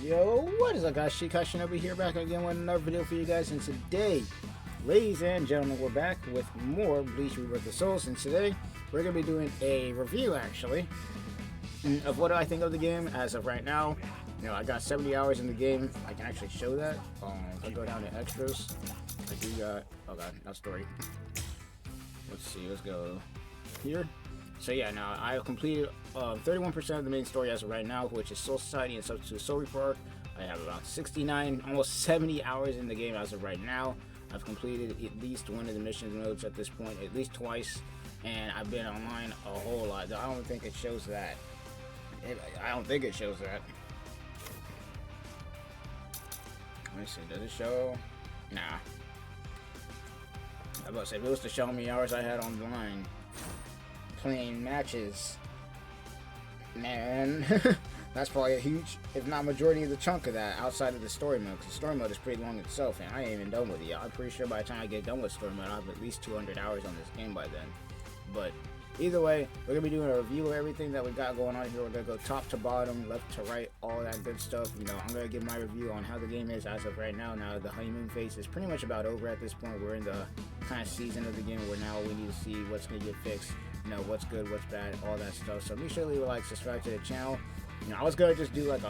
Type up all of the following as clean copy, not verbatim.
Yo, what is up guys, Shinobi here, back again with another video for you guys. And today, ladies and gentlemen, we're back with more Bleach Rebirth of Souls. And today, we're going to be doing a review actually of what I think of the game as of right now. You know, I got 70 hours in the game. I can actually show that. If I go down to extras, I do got, oh god, not story. Let's see, let's go here. So yeah, now I have completed 31% of the main story as of right now, which is Soul Society and Substitute Soul Reaper. I have about 69, almost 70 hours in the game as of right now. I've completed at least one of the mission modes at this point, at least twice, and I've been online a whole lot. I don't think it shows that. I don't think it shows that. Let me see, does it show? Nah. I was about to say, if it was to show me hours I had online playing matches, man, that's probably a huge, if not majority of the chunk of that outside of the story mode, because the story mode is pretty long itself, and I ain't even done with it yet. I'm pretty sure by the time I get done with story mode, I'll have at least 200 hours on this game by then. But either way, we're going to be doing a review of everything that we got going on here. We're going to go top to bottom, left to right, all that good stuff. You know, I'm going to give my review on how the game is as of right now. Now, the honeymoon phase is pretty much about over at this point. We're in the kind of season of the game where now we need to see what's going to get fixed, you know, what's good, what's bad, all that stuff. So make sure to leave a like, subscribe to the channel. You know, I was going to just do like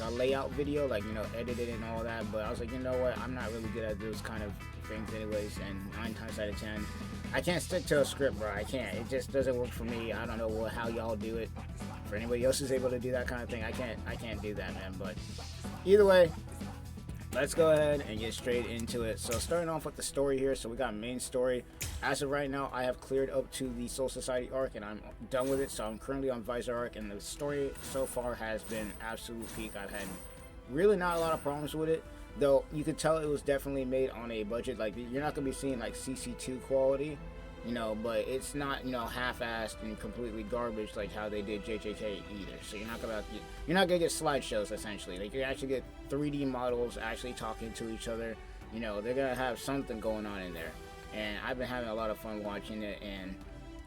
a layout video, like, you know, edit it and all that, but I was like, you know what, I'm not really good at those kind of things anyways, and 9 times out of 10, I can't stick to a script, bro. I can't. It just doesn't work for me. I don't know how y'all do it. For anybody else who's able to do that kind of thing, I can't do that, man. But either way, let's go ahead and get straight into it. So starting off with the story here, so we got main story. As of right now, I have cleared up to the Soul Society arc, and I'm done with it. So I'm currently on Visor arc, and the story so far has been absolute peak. I've had really not a lot of problems with it, though you could tell it was definitely made on a budget. Like, you're not gonna be seeing like CC2 quality, you know, but it's not, you know, half-assed and completely garbage like how they did JJK either. So you're not gonna get slideshows essentially. Like, you actually get 3D models actually talking to each other. You know, they're gonna have something going on in there, and I've been having a lot of fun watching it, and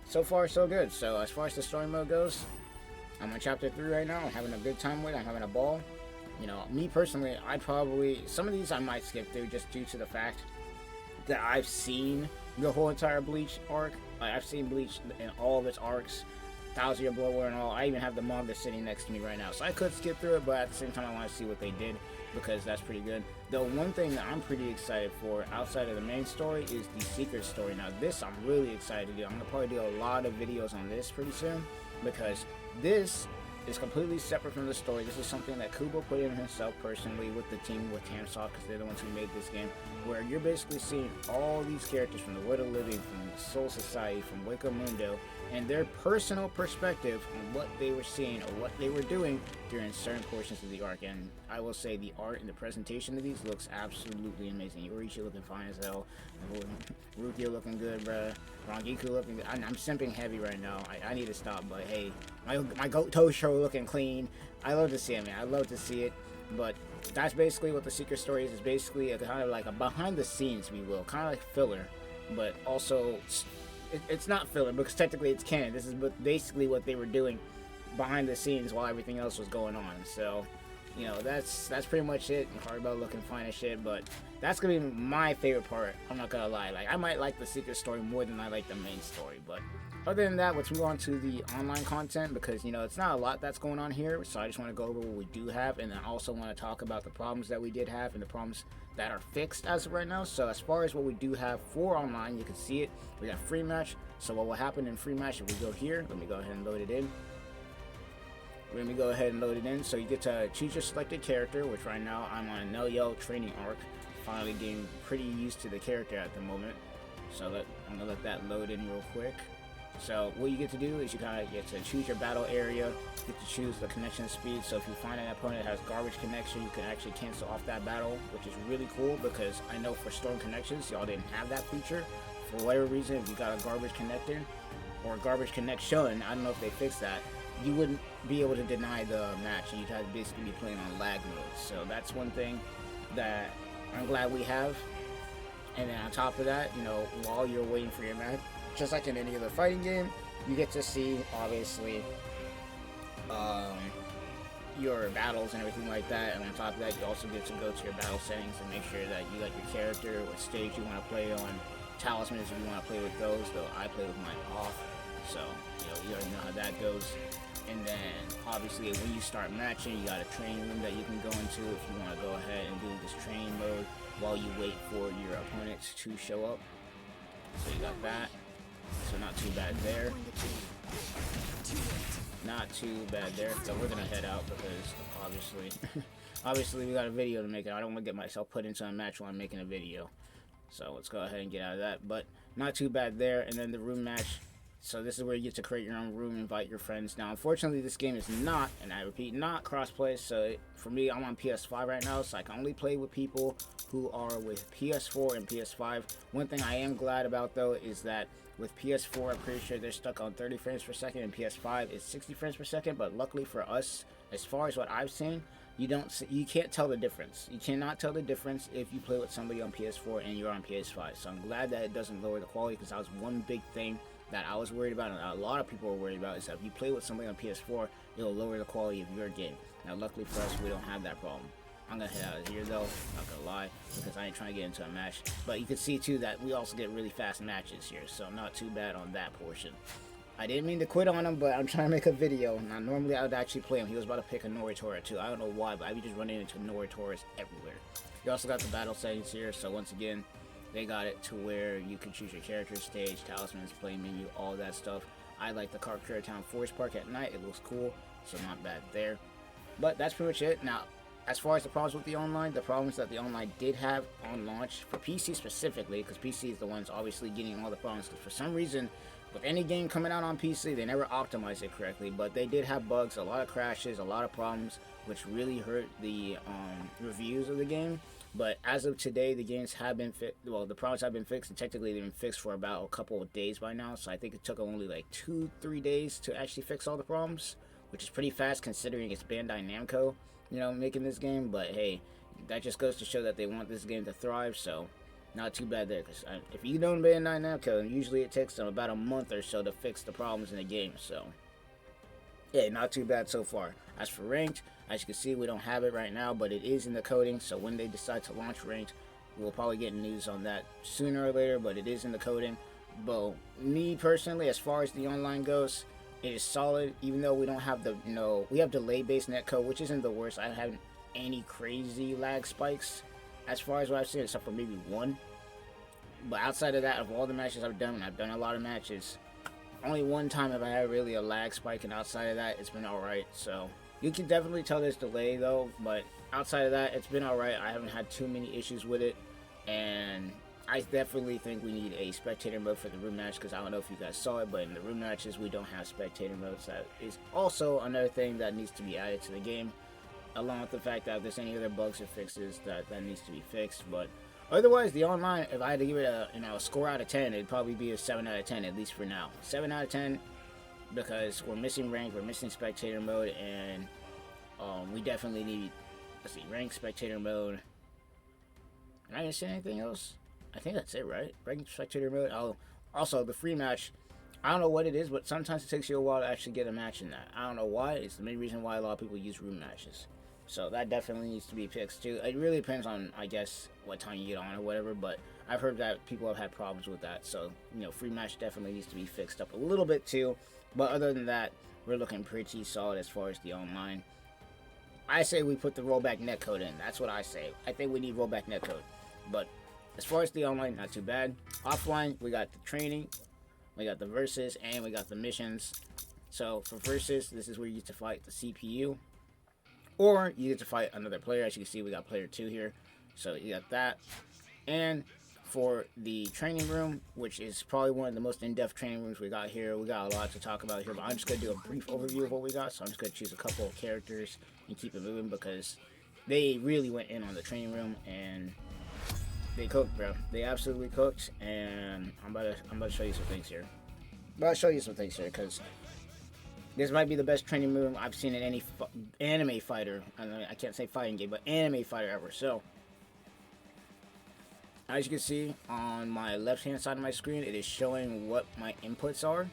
so far so good. So as far as the story mode goes, I'm on chapter 3 right now. I'm having a good time with it. I'm having a ball. You know, me personally, some of these I might skip through just due to the fact that I've seen the whole entire Bleach arc. Like, I've seen Bleach in all of its arcs, 1,000 Year Blood War and all. I even have the manga sitting next to me right now, so I could skip through it, but at the same time I want to see what they did, because that's pretty good. The one thing that I'm pretty excited for outside of the main story is the secret story. Now this I'm really excited to do. I'm going to probably do a lot of videos on this pretty soon, because this is completely separate from the story. This is something that Kubo put in himself personally with the team, with Tamsoft, because they're the ones who made this game, where you're basically seeing all these characters from the World of Living, from the Soul Society, from Wake Mundo, and their personal perspective on what they were seeing or what they were doing during certain portions of the arc. And I will say the art and the presentation of these looks absolutely amazing. Yorichi looking fine as hell, Rukio looking good, bruh, Rangiku looking good. I'm simping heavy right now. I need to stop, but hey, my goat toe show looking clean. I love to see it, man. I love to see it. But that's basically what the secret story is. It's basically a kind of like a behind the scenes, we will, kind of like filler, but also it's not filler because technically it's canon. This is basically what they were doing behind the scenes while everything else was going on. So, you know, that's pretty much it. Hardbell looking fine as shit, but that's gonna be my favorite part. I'm not gonna lie. Like, I might like the secret story more than I like the main story, but other than that, let's move on to the online content, because, you know, it's not a lot that's going on here. So I just want to go over what we do have, and then I also want to talk about the problems that we did have and the problems that are fixed as of right now. So as far as what we do have for online, you can see it. We got free match. So what will happen in free match if we go here? Let me go ahead and load it in. Let me go ahead and load it in. So you get to choose your selected character, which right now I'm on a Nell training arc. Finally getting pretty used to the character at the moment. So I'm gonna let that load in real quick. So what you get to do is you kind of get to choose your battle area, you get to choose the connection speed. So if you find an opponent that has garbage connection, you can actually cancel off that battle, which is really cool, because I know for storm connections, y'all didn't have that feature. For whatever reason, if you got a garbage connector or a garbage connection, I don't know if they fixed that, you wouldn't be able to deny the match, and you'd have to basically be playing on lag mode. So that's one thing that I'm glad we have. And then on top of that, you know, while you're waiting for your match, just like in any other fighting game, you get to see, obviously, your battles and everything like that. And on top of that, you also get to go to your battle settings and make sure that you got your character, what stage you want to play on, talismans if you want to play with those, though I play with mine off. So, you already know how that goes. And then, obviously, when you start matching, you got a training room that you can go into if you want to go ahead and do this training mode while you wait for your opponents to show up. So you got that. So not too bad there. Not too bad there. So we're gonna head out because obviously we got a video to make, and I don't want to get myself put into a match while I'm making a video. So let's go ahead and get out of that. But not too bad there. And then the room match. So this is where you get to create your own room, invite your friends. Now, unfortunately, this game is not, and I repeat, not crossplay. So for me, I'm on PS5 right now, so I can only play with people who are with PS4 and PS5. One thing I am glad about, though, is that with PS4, I'm pretty sure they're stuck on 30 frames per second, and PS5 is 60 frames per second. But luckily for us, as far as what I've seen, you can't tell the difference. You cannot tell the difference if you play with somebody on PS4 and you're on PS5. So I'm glad that it doesn't lower the quality, because that was one big thing that I was worried about, and a lot of people were worried about, is that if you play with somebody on PS4, it'll lower the quality of your game. Now, luckily for us, we don't have that problem. I'm gonna head out of here though, not gonna lie, because I ain't trying to get into a match. But you can see too that we also get really fast matches here, so not too bad on that portion. I didn't mean to quit on him, but I'm trying to make a video. Now, normally I would actually play him. He was about to pick a Noritora too. I don't know why, but I be just running into Noritoras everywhere. You also got the battle settings here, so once again, they got it to where you can choose your character, stage, talismans, play menu, all that stuff. I like the Carcura Town Forest Park at night. It looks cool, so not bad there. But that's pretty much it. Now, as far as the problems with the online, the problems that the online did have on launch, for PC specifically, because PC is the ones obviously getting all the problems, because for some reason, with any game coming out on PC, they never optimize it correctly, but they did have bugs, a lot of crashes, a lot of problems, which really hurt the reviews of the game. But as of today, the games have been the problems have been fixed, and technically they've been fixed for about a couple of days by now, so I think it took only like 2-3 days to actually fix all the problems, which is pretty fast considering it's Bandai Namco, making this game. But hey, that just goes to show that they want this game to thrive, so not too bad there, because if you don't Bandai Namco, usually it takes them about a month or so to fix the problems in the game, so yeah, not too bad so far. As for ranked, as you can see, we don't have it right now, but it is in the coding, so when they decide to launch ranked, we'll probably get news on that sooner or later, but it is in the coding. But me personally, as far as the online goes, it is solid, even though we don't have the, we have delay-based netcode, which isn't the worst. I haven't any crazy lag spikes as far as what I've seen, except for maybe one. But outside of that, of all the matches I've done, and I've done a lot of matches, only one time have I had really a lag spike, and outside of that, it's been alright. So you can definitely tell there's delay though, but outside of that, it's been alright. I haven't had too many issues with it, and I definitely think we need a spectator mode for the room match, because I don't know if you guys saw it, but in the room matches, we don't have spectator modes. That is also another thing that needs to be added to the game, along with the fact that if there's any other bugs or fixes that needs to be fixed. But otherwise, the online, if I had to give it a score out of 10, it'd probably be a 7 out of 10, at least for now. 7 out of 10, because we're missing rank, we're missing spectator mode, and we definitely need, rank, spectator mode. Am I gonna say anything else? I think that's it, right? Rank, spectator mode. Oh, also the free match. I don't know what it is, but sometimes it takes you a while to actually get a match in that. I don't know why. It's the main reason why a lot of people use room matches. So that definitely needs to be fixed too. It really depends on, I guess, what time you get on or whatever, but I've heard that people have had problems with that. So, free match definitely needs to be fixed up a little bit too. But other than that, we're looking pretty solid as far as the online. I say we put the rollback netcode in. That's what I say. I think we need rollback netcode. But as far as the online, not too bad. Offline, we got the training, we got the versus, and we got the missions. So for versus, this is where you get to fight the CPU, or you get to fight another player. As you can see, we got player 2 here. So you got that. And for the training room, which is probably one of the most in-depth training rooms we got here, we got a lot to talk about here, but I'm just going to do a brief overview of what we got. So I'm just going to choose a couple of characters and keep it moving, because they really went in on the training room, and they cooked, bro. They absolutely cooked, and I'm about to show you some things here. Because this might be the best training room I've seen in any anime fighter. I can't say fighting game, but anime fighter ever. So, as you can see on my left-hand side of my screen, it is showing what my inputs are.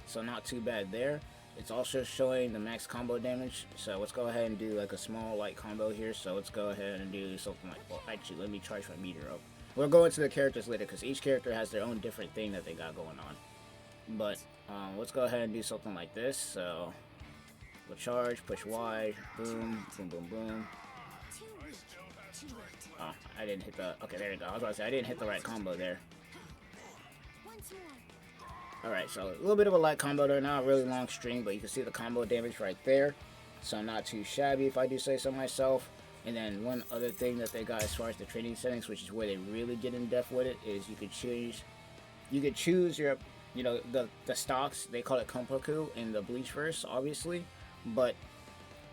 So not too bad there. It's also showing the max combo damage. So let's go ahead and do like a small light combo here. So let's go ahead and do something like, well, actually, let me charge my meter up. We'll go into the characters later because each character has their own different thing that they got going on. But let's go ahead and do something like this. So we'll charge, push Y, boom, boom, boom, boom. Oh, I didn't hit the, okay, there you go. I was about to say, I didn't hit the right combo there. Alright, so a little bit of a light combo there, not a really long string, but you can see the combo damage right there. So not too shabby if I do say so myself. And then one other thing that they got as far as the training settings, which is where they really get in depth with it, is you could choose your, you know, the stocks. They call it Kompoku in the Bleach verse, obviously, but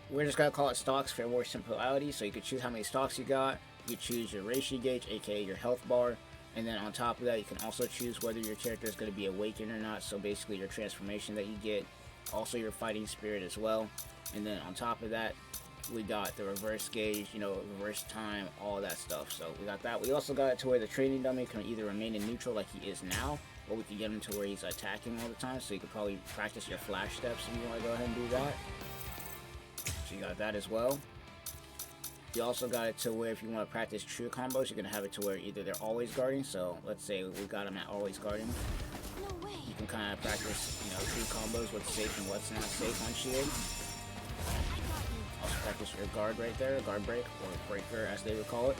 we're just gonna call it stocks for more simplicity. So you could choose how many stocks you got. You choose your Reishi gauge, aka your health bar. And then on top of that, you can also choose whether your character is going to be awakened or not. So basically your transformation that you get, also your fighting spirit as well. And then on top of that, we got the reverse gauge, you know, reverse time, all that stuff. So we got that. We also got it to where the training dummy can either remain in neutral like he is now, or we can get him to where he's attacking all the time. So you could probably practice your flash steps if you want to go ahead and do that. So you got that as well. You also got it to where if you want to practice true combos, you're going to have it to where either they're always guarding. So let's say we got them at always guarding. You can kind of practice, you know, true combos, what's safe and what's not safe on shield. Also practice your guard right there, guard break, or breaker as they would call it.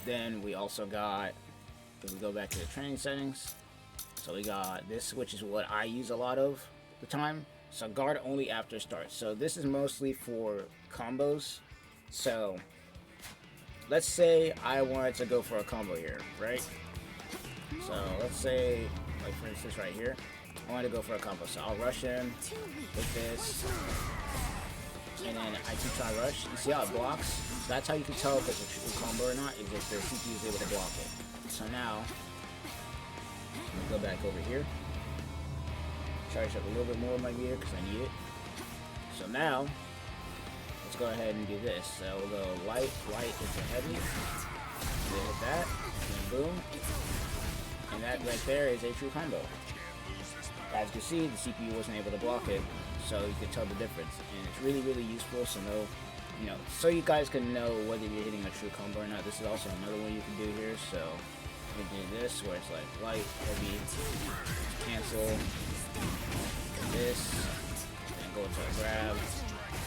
Then we also got, if we go back to the training settings, so we got this, which is what I use a lot of the time. So guard only after start. So this is mostly for combos. So let's say I wanted to go for a combo here, right? So let's say, like for instance right here, I want to go for a combo. So I'll rush in with this, and then I keep trying to rush. You see how it blocks? So that's how you can tell if it's a true combo or not, is if the CPU is able to block it. So now, let me go back over here. Charge up a little bit more of my gear because I need it. So now, let's go ahead and do this. So we'll go light, light into heavy. Then hit that, and boom. And that right there is a true combo. As you can see, the CPU wasn't able to block it, so you can tell the difference. And it's really, really useful. So know, you know, so you guys can know whether you're hitting a true combo or not. This is also another one you can do here. So we can do this where it's like light, heavy, cancel. This, and go to a grab,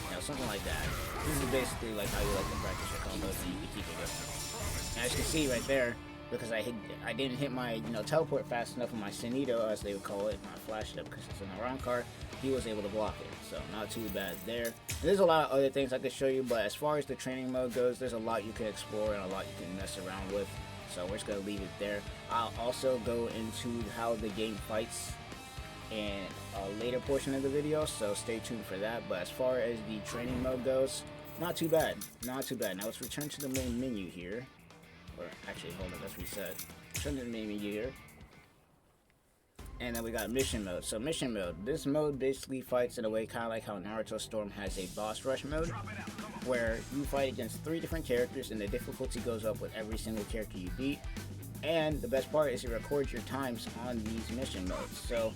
you know, something like that. This is basically like how you like to practice your combos, and you can keep it going. And as you can see right there, because I didn't hit my, you know, teleport fast enough with my Senito, as they would call it, my flash up because it's in the wrong card, he was able to block it. So not too bad there. And there's a lot of other things I could show you, but as far as the training mode goes, there's a lot you can explore and a lot you can mess around with. So we're just gonna leave it there. I'll also go into how the game fights in a later portion of the video, so stay tuned for that. But as far as the training mode goes, not too bad, not too bad. Now let's return to the main menu here, or actually hold on, let's reset. Return to the main menu here, and then we got mission mode. So mission mode, this mode basically fights in a way kind of like how Naruto Storm has a boss rush mode, where you fight against 3 different characters and the difficulty goes up with every single character you beat. And the best part is it records your times on these mission modes. So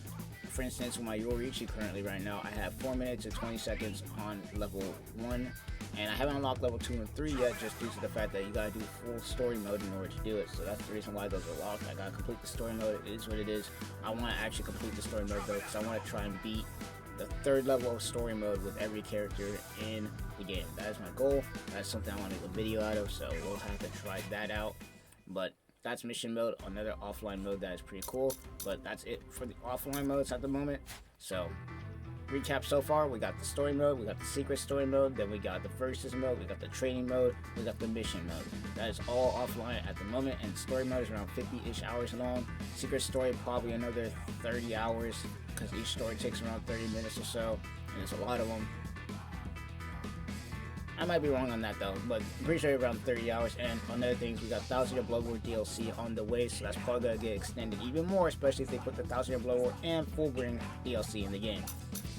for instance, with my Yoriichi currently right now, I have 4 minutes and 20 seconds on level 1, and I haven't unlocked level 2 and 3 yet, just due to the fact that you gotta do full story mode in order to do it. So that's the reason why those are locked. I gotta complete the story mode. It is what it is. I want to actually complete the story mode though, because I want to try and beat the 3rd level of story mode with every character in the game. That is my goal. That's something I want to make a video out of, so we'll have to try that out. But that's mission mode, another offline mode that is pretty cool. But that's it for the offline modes at the moment. So recap so far, we got the story mode, we got the secret story mode, then we got the versus mode, we got the training mode, we got the mission mode. That is all offline at the moment, and story mode is around 50-ish hours long. Secret story probably another 30 hours, because each story takes around 30 minutes or so, and it's a lot of them. I might be wrong on that though, but I'm pretty sure around 30 hours. And on other things, we got 1000 Year Blood War DLC on the way, so that's probably gonna get extended even more, especially if they put the 1000 Year Blood War and Fullbring DLC in the game.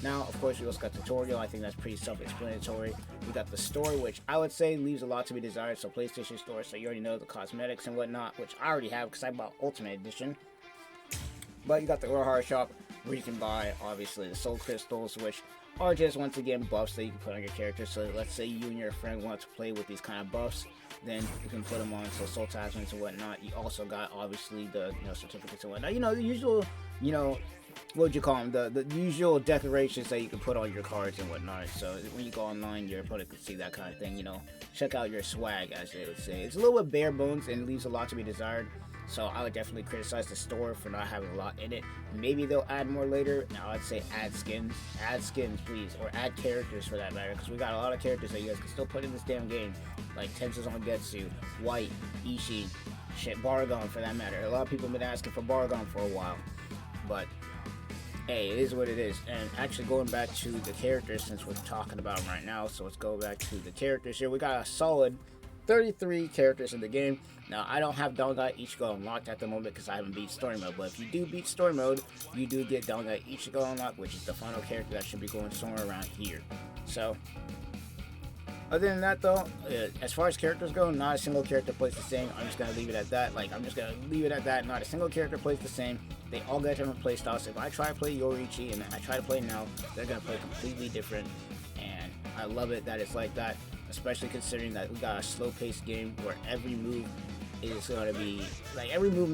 Now, of course, we also got tutorial. I think that's pretty self-explanatory. We got the store, which I would say leaves a lot to be desired. So PlayStation Store, so you already know the cosmetics and whatnot, which I already have because I bought Ultimate Edition. But you got the Urahara Shop, where you can buy, obviously, the soul crystals, which are just, once again, buffs that you can put on your character. So let's say you and your friend want to play with these kind of buffs, then you can put them on, so soul attachments and whatnot. You also got, obviously, the, certificates and whatnot. The usual, what would you call them? The usual decorations that you can put on your cards and whatnot. So when you go online, your opponent can see that kind of thing. Check out your swag, as they would say. It's a little bit bare bones and leaves a lot to be desired. So I would definitely criticize the store for not having a lot in it. Maybe they'll add more later. Now I'd say add skins, please, or add characters for that matter, because we got a lot of characters that you guys can still put in this damn game, like Tensuzon Getsu, White, Ishii, shit, Baragon for that matter. A lot of people have been asking for Baragon for a while, but hey, it is what it is. And actually, going back to the characters, since we're talking about them right now, so let's go back to the characters here. We got a solid 33 characters in the game. Now, I don't have Dongai Ichigo unlocked at the moment because I haven't beat story mode, but if you do beat story mode, you do get Dongai Ichigo unlocked, which is the final character that should be going somewhere around here. So, other than that though, as far as characters go, not a single character plays the same. I'm just going to leave it at that. Not a single character plays the same. They all get different playstyles. If I try to play Yoriichi and I try to play now, they're going to play completely different, and I love it that it's like that. Especially considering that we got a slow-paced game where every move is going to be, every move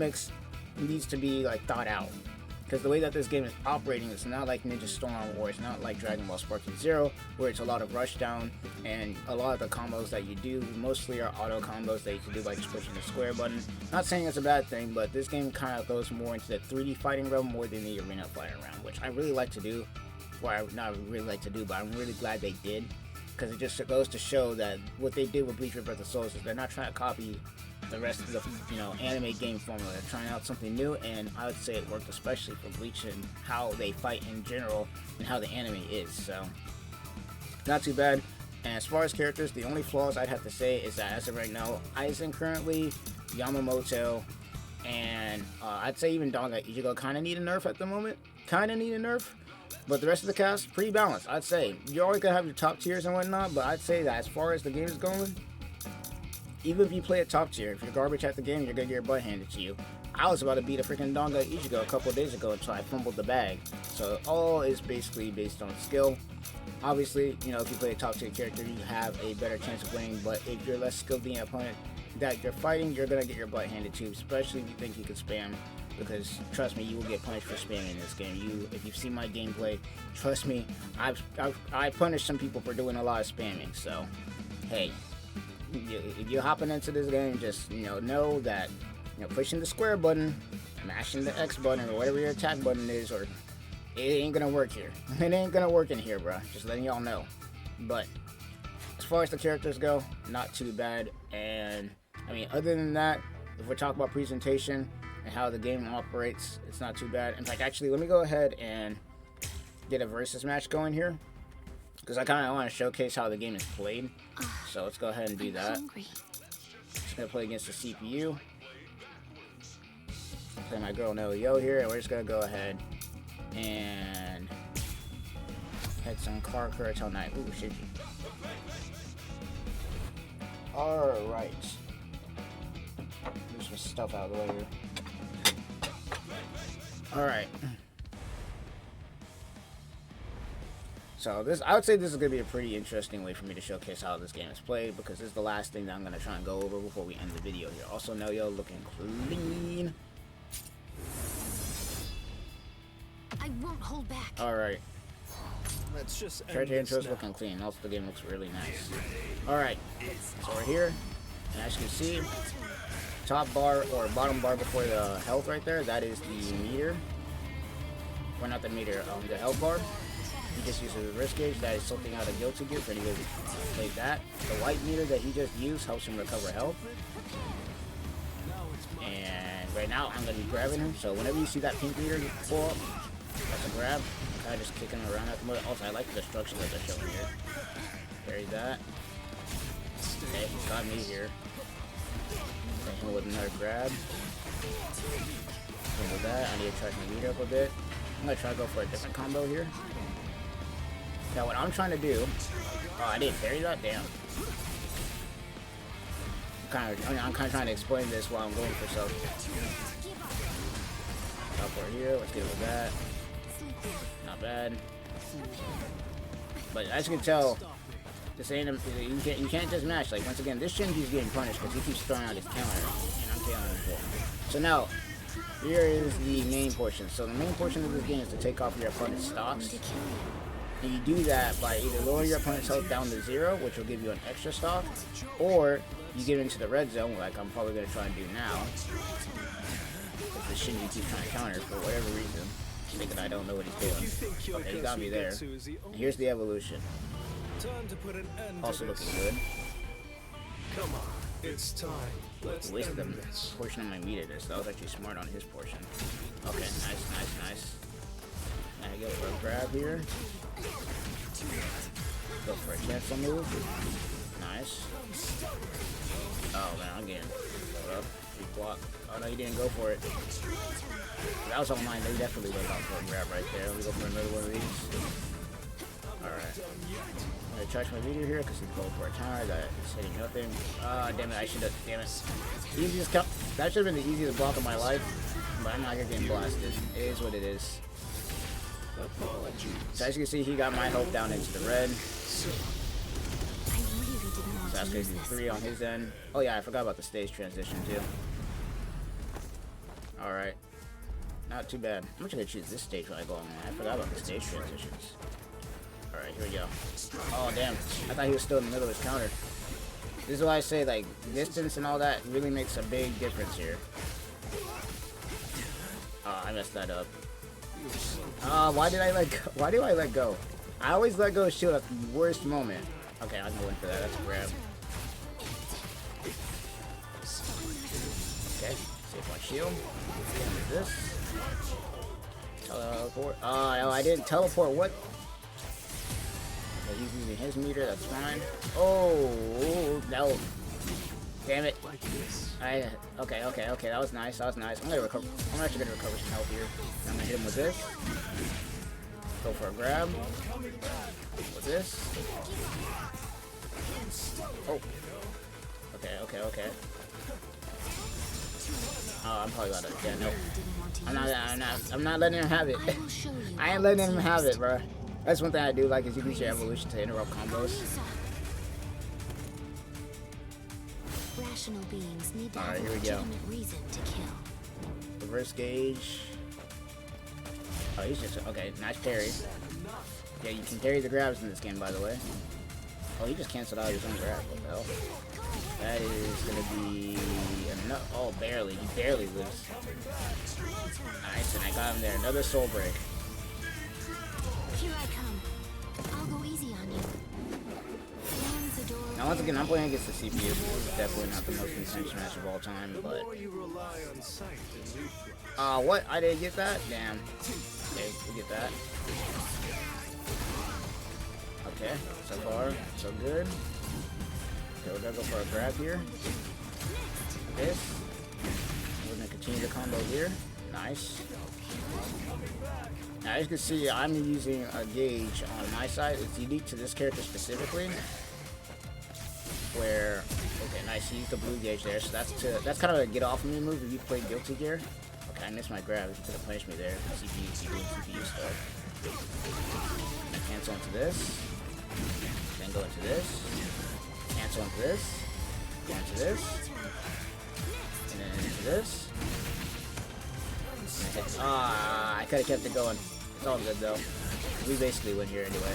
needs to be, thought out. Because the way that this game is operating, it's not like Ninja Storm, or it's not like Dragon Ball Sparking Zero, where it's a lot of rush down, and a lot of the combos that you do mostly are auto combos that you can do by just pushing the square button. Not saying it's a bad thing, but this game kind of goes more into the 3D fighting realm more than the arena fighting realm, which I really like to do, but I'm really glad they did. Because it just goes to show that what they did with Bleach Rebirth of Souls is they're not trying to copy the rest of the anime game formula. They're trying out something new, and I would say it worked especially for Bleach and how they fight in general and how the anime is. So not too bad. And as far as characters, the only flaws I'd have to say is that as of right now, Aizen currently, Yamamoto, and I'd say even Dongai Ichigo kind of need a nerf at the moment. But the rest of the cast, pretty balanced, I'd say. You're always going to have your top tiers and whatnot, but I'd say that as far as the game is going, even if you play a top tier, if you're garbage at the game, you're going to get your butt handed to you. I was about to beat a freaking Dongai Ichigo a couple of days ago until I fumbled the bag. So it all is basically based on skill. Obviously, if you play a top tier character, you have a better chance of winning, but if you're less skilled than your opponent that you're fighting, you're going to get your butt handed to you, especially if you think you can spam. Because trust me, you will get punished for spamming in this game. If you've seen my gameplay, trust me, I punished some people for doing a lot of spamming. So, hey, if you're hopping into this game, just know that pushing the square button, mashing the X button, or whatever your attack button is, or it ain't gonna work here. It ain't gonna work in here, bro. Just letting y'all know. But as far as the characters go, not too bad. And I mean, other than that, if we're talking about presentation and how the game operates, it's not too bad. In fact, actually, let me go ahead and get a versus match going here, because I kind of want to showcase how the game is played. So let's go ahead and do that. Just gonna play against the CPU. Play my girl No Yo here, and we're just gonna go ahead and head some car courage all night. Ooh, shit. Alright. Move some stuff out of the way here. Alright. So I would say this is going to be a pretty interesting way for me to showcase how this game is played, because this is the last thing that I'm going to try and go over before we end the video here. Also, No Yo looking clean. I won't hold back. Alright. Let's just Character intro is looking clean. Also, the game looks really nice. Alright. So we're here. And as you can see, top bar or bottom bar before the health right there, that is the meter. Or not the meter, the health bar. He just uses a wrist gauge. That is something out of Guilty Gear for anybody who played that. The white meter that he just used helps him recover health. And right now I'm going to be grabbing him. So whenever you see that pink meter pull up, that's a grab. Kind of just kicking him around at the moment. Also, I like the destruction that they're showing here. Parry that. Okay, he's got me here. Hit him with another grab. And with that, I need to charge my meter up a bit. I'm going to try to go for a different combo here. Now what I'm trying to do... Oh, I didn't parry that? Damn. I'm kind of trying to explain this while I'm going for stuff. Up right here, let's get with that. Not bad. But as you can tell, this ain't you can't just match. Like once again, this Shinji's getting punished because he keeps throwing out his counter, and I'm killing him. So now, here is the main portion. So the main portion of this game is to take off your opponent's stocks. And you do that by either lowering your opponent's health down to 0, which will give you an extra stock, or you get into the red zone, like I'm probably going to try and do now. Because the Shinji keeps trying to counter for whatever reason, thinking I don't know what he's doing. Okay, he got me there. And here's the evolution. Also looking good. Come on, it's time. Let's wasted a portion of my meter there, so that was actually smart on his portion. Okay, nice. Now I go for a grab here. Go for a cancel move. Nice. Oh man, I'm getting hold up. He blocked. Oh no, he didn't go for it. That was online. They definitely went out for a grab right there. Let me go for another one of these. Alright. I'm gonna charge my meter here because he's going for a tower that is hitting nothing. Ah, damn it, I should have. Damn it. Easiest that should have been the easiest block of my life, but I'm not gonna get blasted. It is what it is. So as you can see, he got my health down into the red. So that's gonna do 3 on his end. Oh yeah, I forgot about the stage transition too. Alright. Not too bad. I'm just gonna choose this stage when I go on, man. I forgot about the stage transitions. Alright, here we go. Oh damn, I thought he was still in the middle of his counter. This is why I say, like, distance and all that really makes a big difference here. Oh, I messed that up. Why do I let go? I always let go of shield at the worst moment. Okay, I'm going for that. That's a grab. Okay, save my shield. This. Teleport. Oh, I didn't teleport. What? Okay, he's using his meter. That's fine. Oh, no. Damn it. Okay. That was nice. I'm actually gonna recover some health here. I'm gonna hit him with this. Go for a grab. With this. Oh. Okay. Oh, I'm probably about to. Yeah, no. I'm not letting him have it. I ain't letting him have it, bro. That's one thing I do like is you use your evolution to interrupt combos. Rational beings need to Alright, have a here we go. legitimate reason to kill. Reverse gauge. Oh, he's just okay. Nice parry. Yeah, you can parry the grabs in this game, by the way. Oh, he just canceled out his own grab. What the hell? That is gonna be enough. Oh, barely. He barely lives. Nice, and I got him there. Another soul break. Here I come. I'll go easy on you. Now, once again, I'm playing against the CPU. This is definitely not the most intense match of all time, but... what? I didn't get that? Damn. Okay, we get that. Okay, so far, so good. Okay, we're gonna go for a grab here. This. We're gonna continue the combo here. Nice. Now, as you can see, I'm using a gauge on my side. It's unique to this character specifically. Where, okay, nice, he used the blue gauge there, so that's kind of a get off of me move if you play Guilty Gear. Okay, I missed my grab, he could have punished me there. CPU stuff. Then cancel into this. Then go into this. Cancel into this. Go into this. And then into this. I could have kept it going. It's all good though. We basically win here anyway.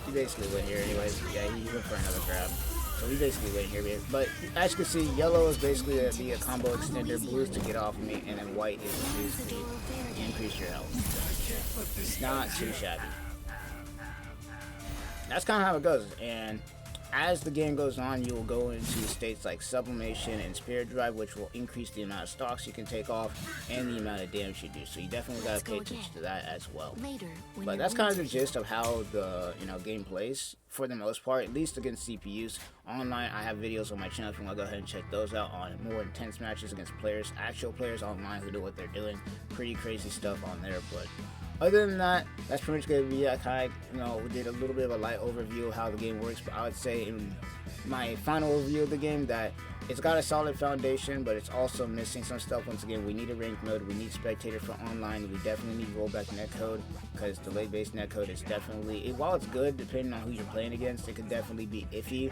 He basically win here anyways. Yeah, he went for another grab. So we basically win here. But as you can see, yellow is basically to be a combo extender, blue is to get off of me, and then white is to basically increase your health. It's not too shabby. That's kind of how it goes. And as the game goes on, you will go into states like sublimation and spirit drive, which will increase the amount of stocks you can take off and the amount of damage you do. So you definitely gotta pay attention to that as well. But that's kind of the gist of how the game plays for the most part, at least against CPUs. Online, I have videos on my channel if you want to go ahead and check those out on more intense matches against players, actual players online who know what they're doing. Pretty crazy stuff on there, but other than that, that's pretty much going to be it. I kind of, we did a little bit of a light overview of how the game works, but I would say in my final review of the game that it's got a solid foundation, but it's also missing some stuff. Once again, we need a ranked mode, we need spectator for online, we definitely need rollback netcode, because delay-based netcode is definitely, while it's good, depending on who you're playing against, it could definitely be iffy.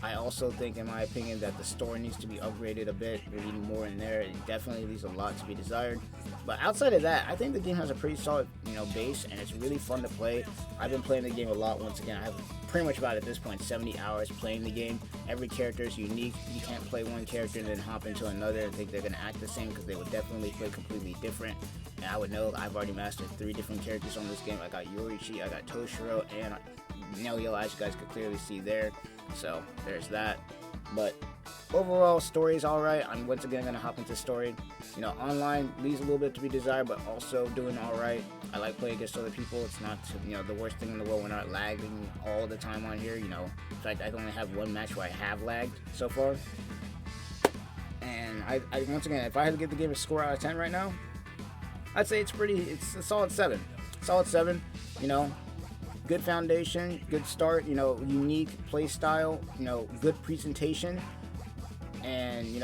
I also think, in my opinion, that the story needs to be upgraded a bit. We need more in there. It definitely leaves a lot to be desired. But outside of that, I think the game has a pretty solid, base, and it's really fun to play. I've been playing the game a lot. Once again, I have pretty much about, at this point, 70 hours playing the game. Every character is unique. You can't play one character and then hop into another and think they're going to act the same, because they would definitely play completely different. And I would know I've already mastered 3 different characters on this game. I got Yorichi, I got Toshiro, and Nelio, as you guys could clearly see there. So there's that. But overall, story is alright. I'm once again going to hop into story. Online leaves a little bit to be desired, but also doing alright. I like playing against other people. It's not, the worst thing in the world. We're not lagging all the time on here. In fact, I only have one match where I have lagged so far. And I once again, if I had to give the game a score out of 10 right now, I'd say it's a solid 7. Solid 7, good foundation, good start, unique play style, good presentation, and,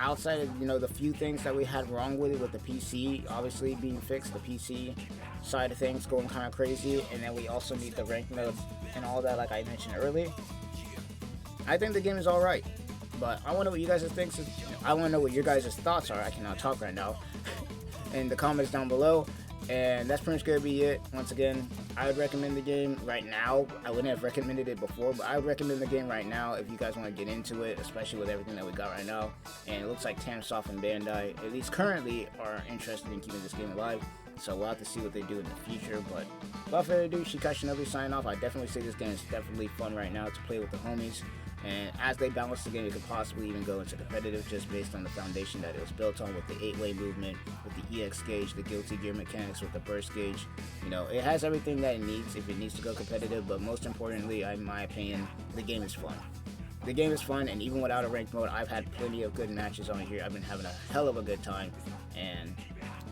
outside of, the few things that we had wrong with it, with the PC obviously being fixed, the PC side of things going kind of crazy, and then we also need the rank mode and all that, like I mentioned earlier. I think the game is alright, but I want to know what you guys think. I want to know what your guys' thoughts are. I cannot talk right now. In the comments down below. And that's pretty much going to be it. Once again, I would recommend the game right now. I wouldn't have recommended it before, but I would recommend the game right now if you guys want to get into it, especially with everything that we got right now. And it looks like Tamsoft and Bandai, at least currently, are interested in keeping this game alive. So we'll have to see what they do in the future. But without further ado, Shinobi signing off. I definitely say this game is definitely fun right now to play with the homies. And as they balance the game, it could possibly even go into competitive, just based on the foundation that it was built on, with the 8-way movement, with the EX gauge, the Guilty Gear mechanics, with the burst gauge. It has everything that it needs if it needs to go competitive, but most importantly, in my opinion, the game is fun. The game is fun, and even without a ranked mode, I've had plenty of good matches on here. I've been having a hell of a good time, and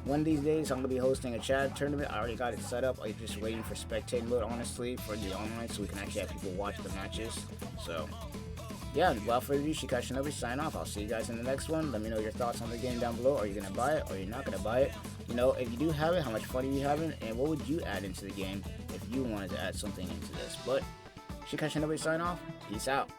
one of these days, I'm going to be hosting a Chad tournament. I already got it set up. I'm just waiting for spectating mode, honestly, for the online, so we can actually have people watch the matches. So yeah, without further ado, Shinobi sign off. I'll see you guys in the next one. Let me know your thoughts on the game down below. Are you going to buy it, or you're not going to buy it? If you do have it, how much fun are you having, and what would you add into the game if you wanted to add something into this? But Shinobi sign off. Peace out.